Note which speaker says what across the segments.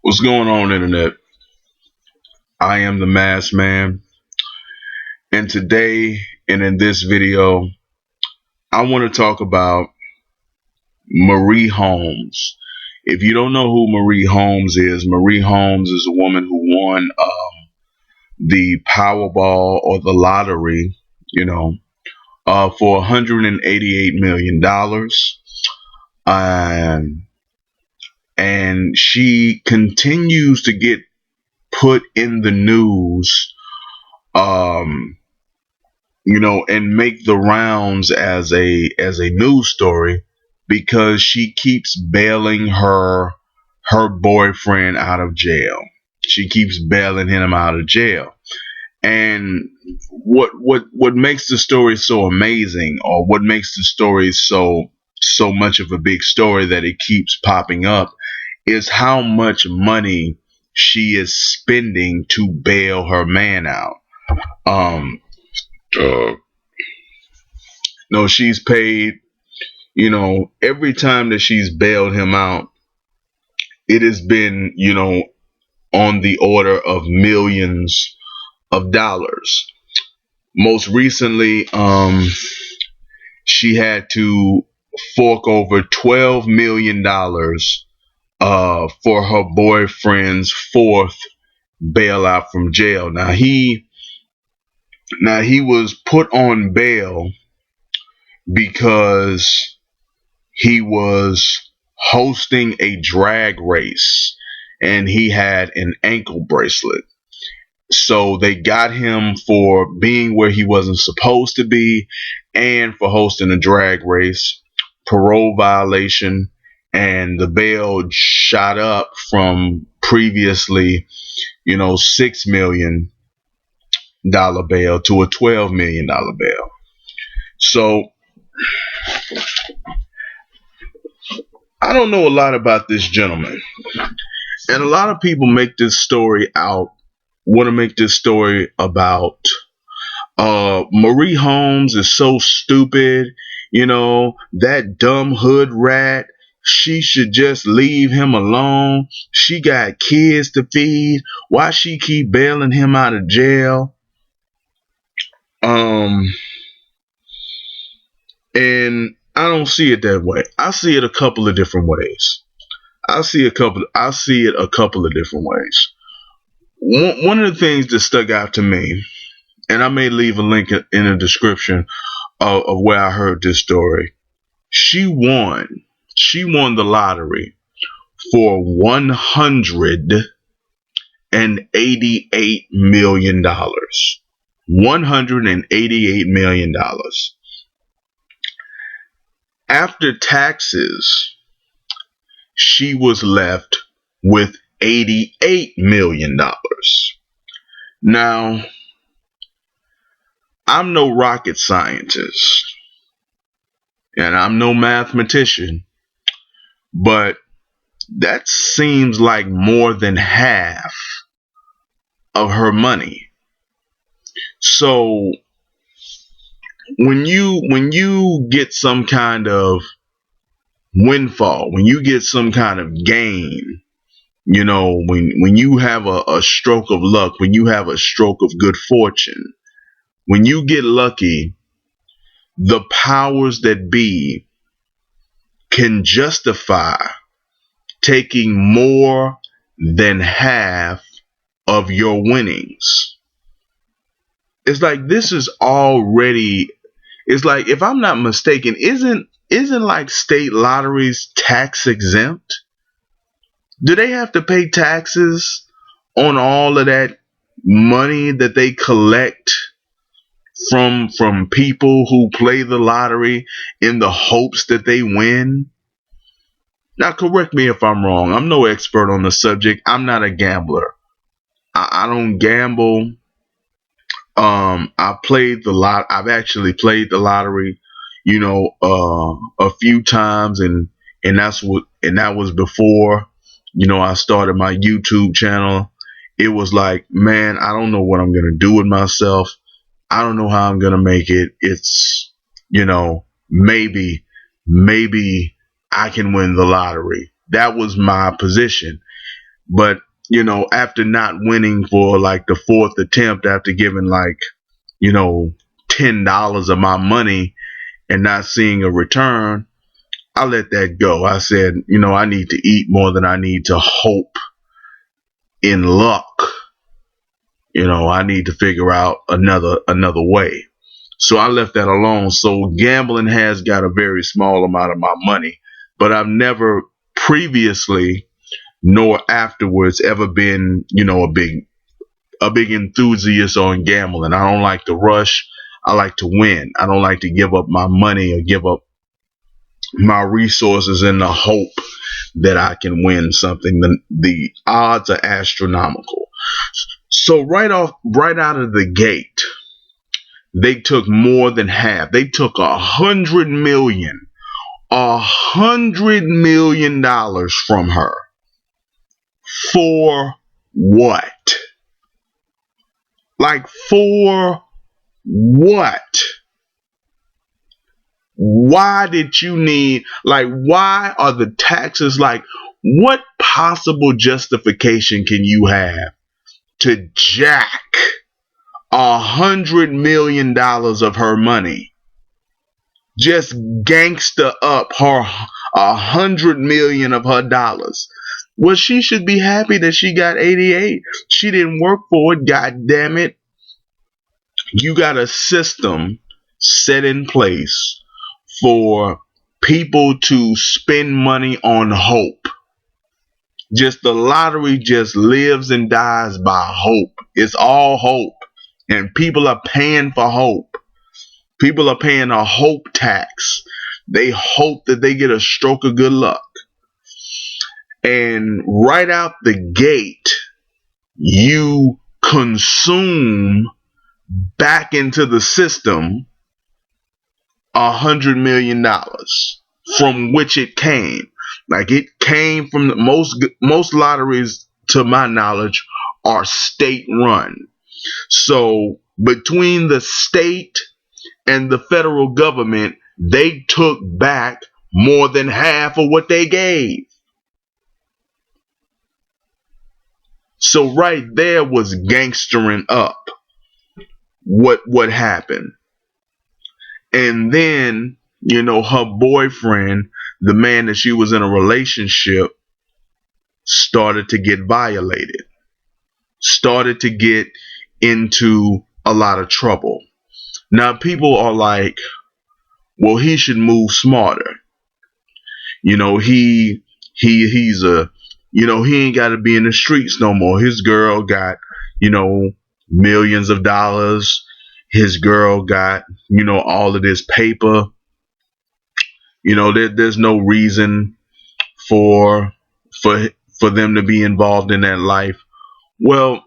Speaker 1: What's going on, Internet? I am the Masked Man, and today and in this video, I want to talk about Marie Holmes. If you don't know who Marie Holmes is a woman who won the Powerball or the lottery, you know, for $188 million. Um, and she continues to get put in the news. Um, and make the rounds as a news story because she keeps bailing her boyfriend out of jail. She keeps bailing him out of jail. And what makes the story so amazing, or what makes the story so much of a big story that it keeps popping up, is how much money she is spending to bail her man out. Um, uh, No, she's paid, every time that she's bailed him out, it has been, on the order of millions of dollars. Most recently, she had to fork over $12 million for her boyfriend's fourth bailout from jail. Now he was put on bail because he was hosting a drag race and he had an ankle bracelet. So they got him for being where he wasn't supposed to be and for hosting a drag race, parole violation, and the bail shot up from previously, $6 million bail to a $12 million bail. So I don't know a lot about this gentleman. And a lot of people make this story out, want to make this story about Marie Holmes is so stupid, that dumb hood rat. She should just leave him alone. She got kids to feed. Why she keep bailing him out of jail? Um, and I don't see it that way. I see it a couple of different ways. I see it a couple of different ways. One of the things that stuck out to me, and I may leave a link in the description of where I heard this story. She won. She won the lottery for $188 million. $188 million. After taxes, she was left with $88 million. Now, I'm no rocket scientist and I'm no mathematician, but that seems like more than half of her money. So when you get some kind of windfall, when you get some kind of gain, when you have a stroke of luck, when you have a stroke of good fortune, when you get lucky, the powers that be can justify taking more than half of your winnings. It's like this is already, it's like, if I'm not mistaken, isn't like state lotteries tax exempt? Do they have to pay taxes on all of that money that they collect from people who play the lottery in the hopes that they win? Now, correct me if I'm wrong. I'm no expert on the subject. I'm not a gambler. I don't gamble. I've actually played the lottery, a few times, and that was before, I started my YouTube channel. It was like, man, I don't know what I'm gonna do with myself. I don't know how I'm gonna make it. It's, maybe I can win the lottery. That was my position. But, after not winning for like the fourth attempt, after giving like, you know, $10 of my money and not seeing a return, I let that go. I said, I need to eat more than I need to hope in luck. I need to figure out another way. So I left that alone. So gambling has got a very small amount of my money, but I've never previously nor afterwards ever been, a big enthusiast on gambling. I don't like to rush. I like to win. I don't like to give up my money or give up my resources in the hope that I can win something. The odds are astronomical. So right out of the gate, they took more than half. They took $100 million from her. For what? Like, for what? Why did you need, like, why are the taxes, like, what possible justification can you have to jack $100 million of her money? Just gangster up her 100 million of her dollars. Well, she should be happy that she got 88. She didn't work for it. God damn it. You got a system set in place for people to spend money on hope. Just the lottery just lives and dies by hope. It's all hope. And people are paying for hope. People are paying a hope tax. They hope that they get a stroke of good luck. And right out the gate, you consume back into the system $100 million from which it came. Like, it came from most lotteries, to my knowledge, are state run. So between the state and the federal government, they took back more than half of what they gave. So right there was gangstering up what happened. And then, her boyfriend, the man that she was in a relationship, started to get violated, started to get into a lot of trouble. Now, people are like, well, he should move smarter. He's he ain't got to be in the streets no more. His girl got, millions of dollars. His girl got, all of this paper. There's no reason for for for them to be involved in that life. Well,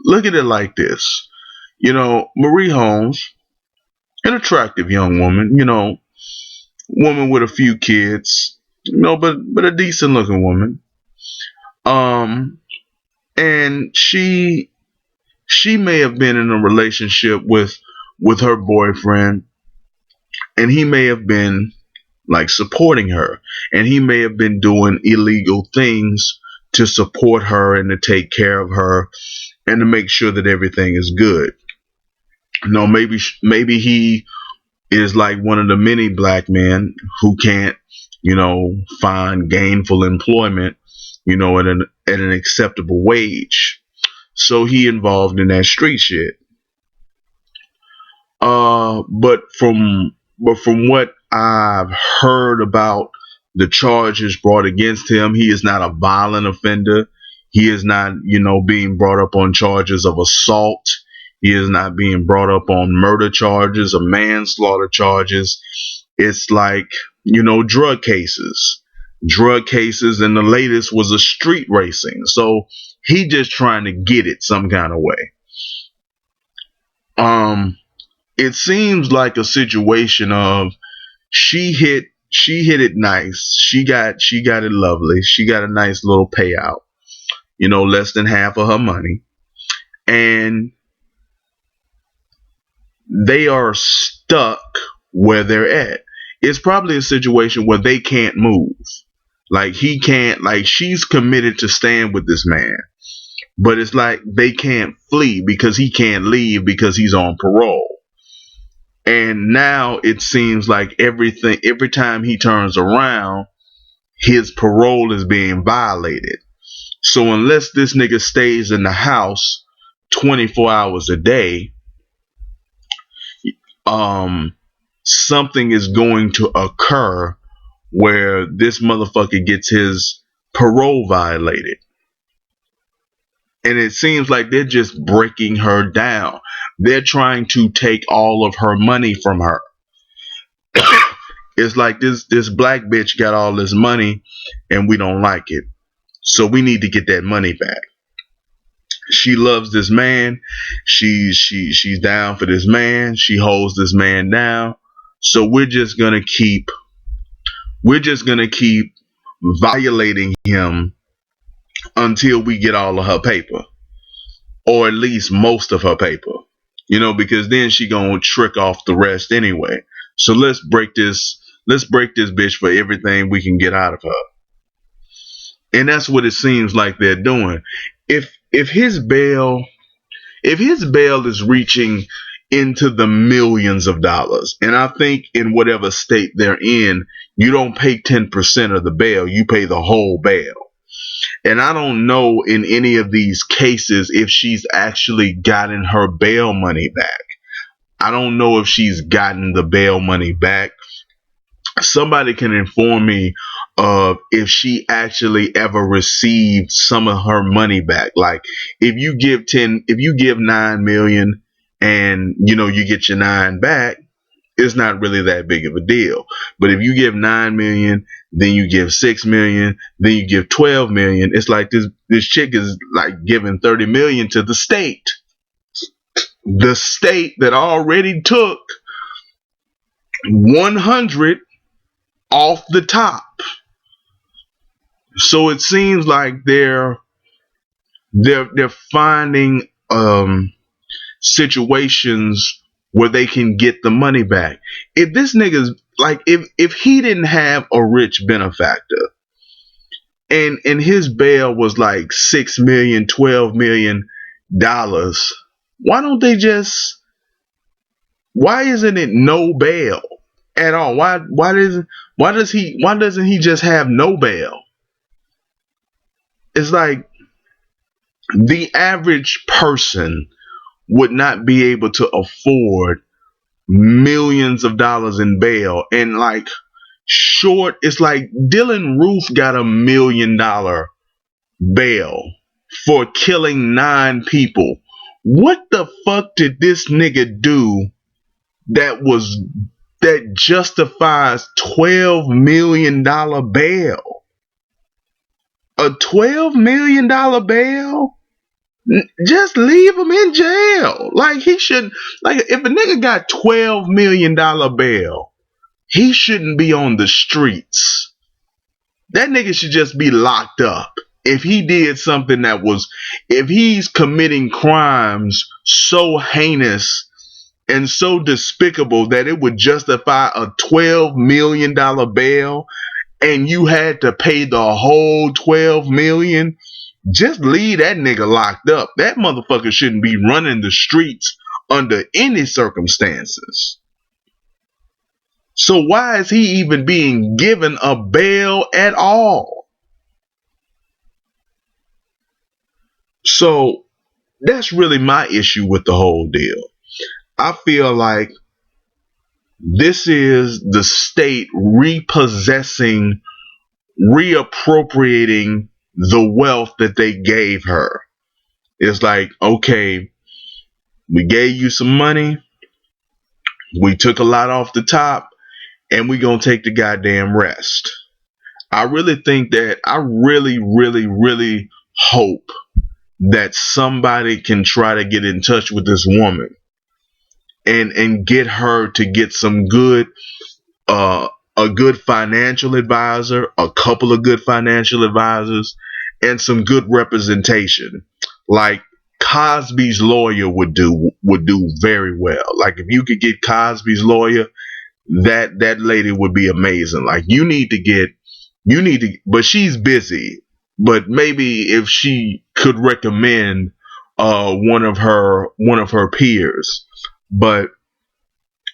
Speaker 1: look at it like this. Marie Holmes, an attractive young woman, woman with a few kids, but a decent looking woman. Um, and she may have been in a relationship with her boyfriend, and he may have been like supporting her, and he may have been doing illegal things to support her and to take care of her and to make sure that everything is good. Maybe he is like one of the many black men who can't, find gainful employment, at an acceptable wage. So he involved in that street shit. But from what I've heard about the charges brought against him, he is not a violent offender. He is not, being brought up on charges of assault. He is not being brought up on murder charges or manslaughter charges. It's like, drug cases. Drug cases, and the latest was a street racing. So he just trying to get it some kind of way. It seems like a situation of she hit it nice. She got it lovely. She got a nice little payout. Less than half of her money. And they are stuck where they're at. It's probably a situation where they can't move. Like he can't, like she's committed to staying with this man, but it's like they can't flee because he can't leave because he's on parole. And now it seems like every time he turns around, his parole is being violated. So unless this nigga stays in the house 24 hours a day, um, something is going to occur where this motherfucker gets his parole violated. And it seems like they're just breaking her down. They're trying to take all of her money from her. It's like this black bitch got all this money and we don't like it. So we need to get that money back. She loves this man. She's down for this man. She holds this man down. So we're just gonna keep violating him until we get all of her paper, or at least most of her paper. Because then she gonna trick off the rest anyway. So let's break this bitch for everything we can get out of her. And that's what it seems like they're doing. If his bail is reaching into the millions of dollars, and I think in whatever state they're in, you don't pay 10% of the bail, you pay the whole bail. And I don't know in any of these cases if she's actually gotten her bail money back. I don't know if she's gotten the bail money back. Somebody can inform me of if she actually ever received some of her money back. Like if you give 9 million and you get your 9 back, it's not really that big of a deal. But if you give 9 million, then you give 6 million, then you give 12 million, it's like this chick is like giving 30 million to the state. The state that already took 100 off the top. So it seems like they're finding situations where they can get the money back. If this nigga's like, if he didn't have a rich benefactor and his bail was like 6 million, 12 million dollars, why isn't it no bail at all? Why doesn't he just have no bail? It's like the average person would not be able to afford millions of dollars in bail. And like it's like Dylan Roof got $1 million bail for killing 9 people. What the fuck did this nigga do that justifies $12 million bail? A $12 million bail? Just leave him in jail. Like he shouldn't. Like if a nigga got $12 million bail, he shouldn't be on the streets. That nigga should just be locked up. If he did something if he's committing crimes so heinous and so despicable that it would justify a $12 million bail, and you had to pay the whole 12 million, just leave that nigga locked up. That motherfucker shouldn't be running the streets under any circumstances. So why is he even being given a bail at all? So that's really my issue with the whole deal. I feel like this is the state repossessing, reappropriating the wealth that they gave her. It's like, okay, we gave you some money, we took a lot off the top, and we gonna take the goddamn rest. I really think that I really, really, really hope that somebody can try to get in touch with this woman and get her to get some good a good financial advisor, a couple of good financial advisors, and some good representation. Like Cosby's lawyer would do very well. Like if you could get Cosby's lawyer, that lady would be amazing. Like you need to get You need to, but she's busy. But maybe if she could recommend one of her peers. But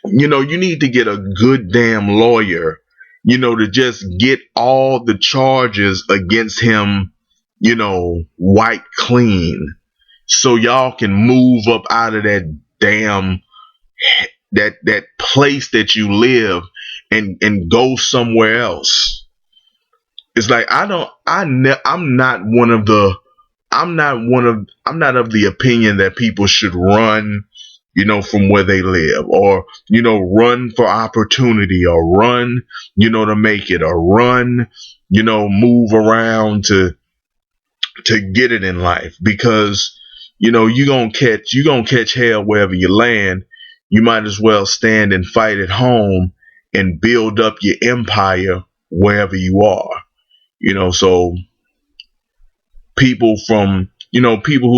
Speaker 1: you need to get a good damn lawyer, to just get all the charges against him, wiped clean, so y'all can move up out of that damn that place that you live and go somewhere else. It's like I don't I ne- I'm not of the opinion that people should run, from where they live, or run for opportunity, or run, to make it, or run, move around to get it in life, because you gonna catch hell wherever you land. You might as well stand and fight at home and build up your empire wherever you are. So people who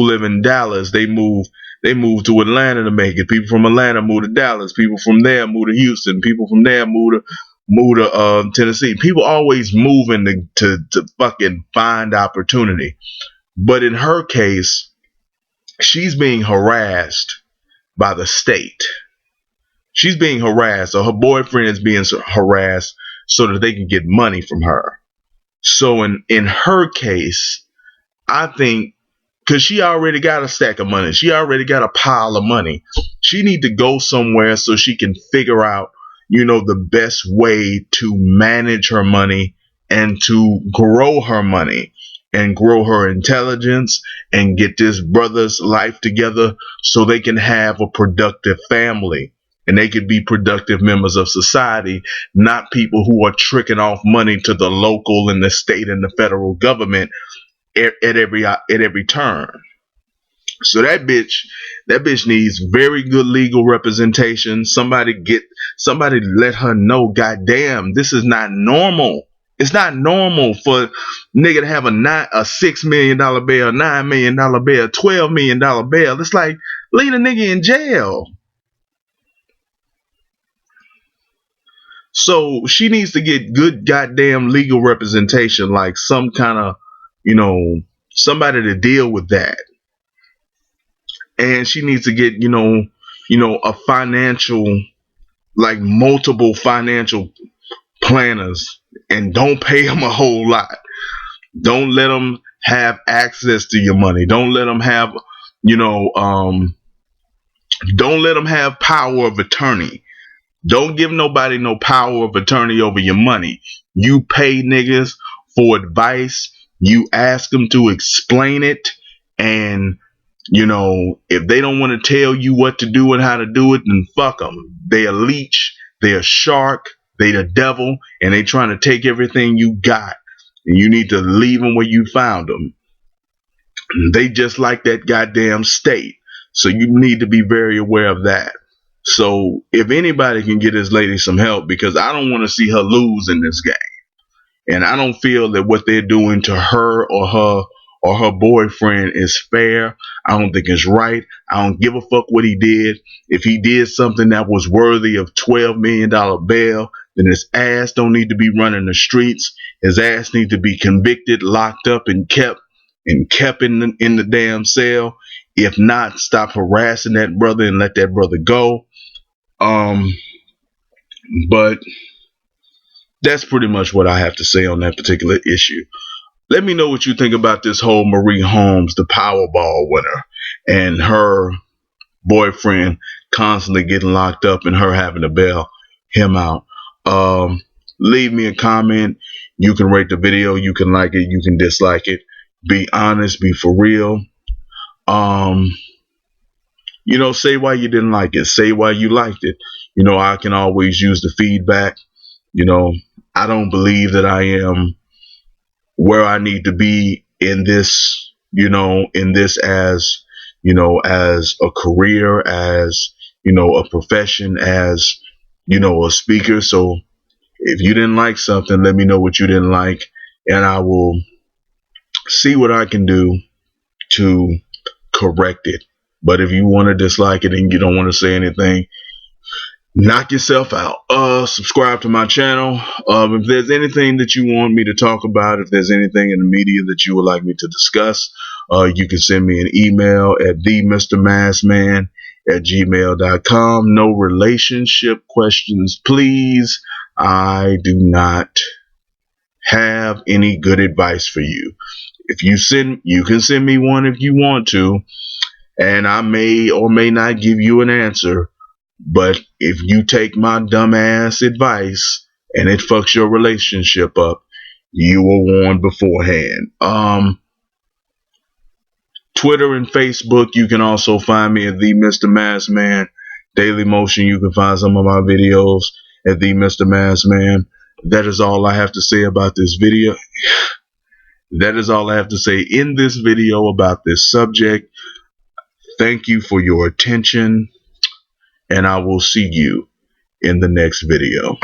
Speaker 1: live in Dallas, they move to Atlanta to make it. People from Atlanta move to Dallas. People from there move to Houston. People from there move to Tennessee. People always moving to fucking find opportunity. But in her case, she's being harassed by the state. She's being harassed, or her boyfriend is being harassed so that they can get money from her. So in her case, I think, because she already got a stack of money, she already got a pile of money. She need to go somewhere so she can figure out, the best way to manage her money and to grow her money and grow her intelligence and get this brother's life together so they can have a productive family and they could be productive members of society, not people who are tricking off money to the local and the state and the federal government at every turn. So that bitch needs very good legal representation. Somebody let her know, goddamn, this is not normal. It's not normal for nigga to have a $6 million bail, $9 million bail, $12 million bail. It's like, leave a nigga in jail. So she needs to get good goddamn legal representation, like some kind of, you know, somebody to deal with that. And she needs to get, a financial, like multiple financial planners, and don't pay them a whole lot. Don't let them have access to your money. Don't let them have, you know, don't let them have power of attorney. Don't give nobody no power of attorney over your money. You pay niggas for advice. You ask them to explain it. And, if they don't want to tell you what to do and how to do it, then fuck them. They a leech. They a shark. They the devil. And they trying to take everything you got. And you need to leave them where you found them. They just like that goddamn state. So you need to be very aware of that. So if anybody can get this lady some help, because I don't want to see her lose in this game. And I don't feel that what they're doing to her boyfriend is fair. I don't think it's right. I don't give a fuck what he did. If he did something that was worthy of $12 million bail, then his ass don't need to be running the streets. His ass need to be convicted, locked up, and kept in the damn cell. If not, stop harassing that brother and let that brother go. Um, but that's pretty much what I have to say on that particular issue. Let me know what you think about this whole Marie Holmes, the Powerball winner, and her boyfriend constantly getting locked up and her having to bail him out. Leave me a comment. You can rate the video. You can like it. You can dislike it. Be honest. Be for real. Um, say why you didn't like it. Say why you liked it. I can always use the feedback. You know, I don't believe that I am where I need to be in this, as, as a career, as, a profession, as, a speaker. So if you didn't like something, let me know what you didn't like, and I will see what I can do to correct it. But if you want to dislike it and you don't want to say anything, knock yourself out. Subscribe to my channel. If there's anything that you want me to talk about, if there's anything in the media that you would like me to discuss, you can send me an email at themrmassman@gmail.com. No relationship questions, please. I do not have any good advice for you. If you can send me one if you want to, and I may or may not give you an answer. But if you take my dumbass advice and it fucks your relationship up, you were warned beforehand. Twitter and Facebook, you can also find me at the Mr. Mass Man. Daily Motion, you can find some of my videos at the Mr. Mass Man. That is all I have to say about this video. That is all I have to say in this video about this subject. Thank you for your attention, and I will see you in the next video.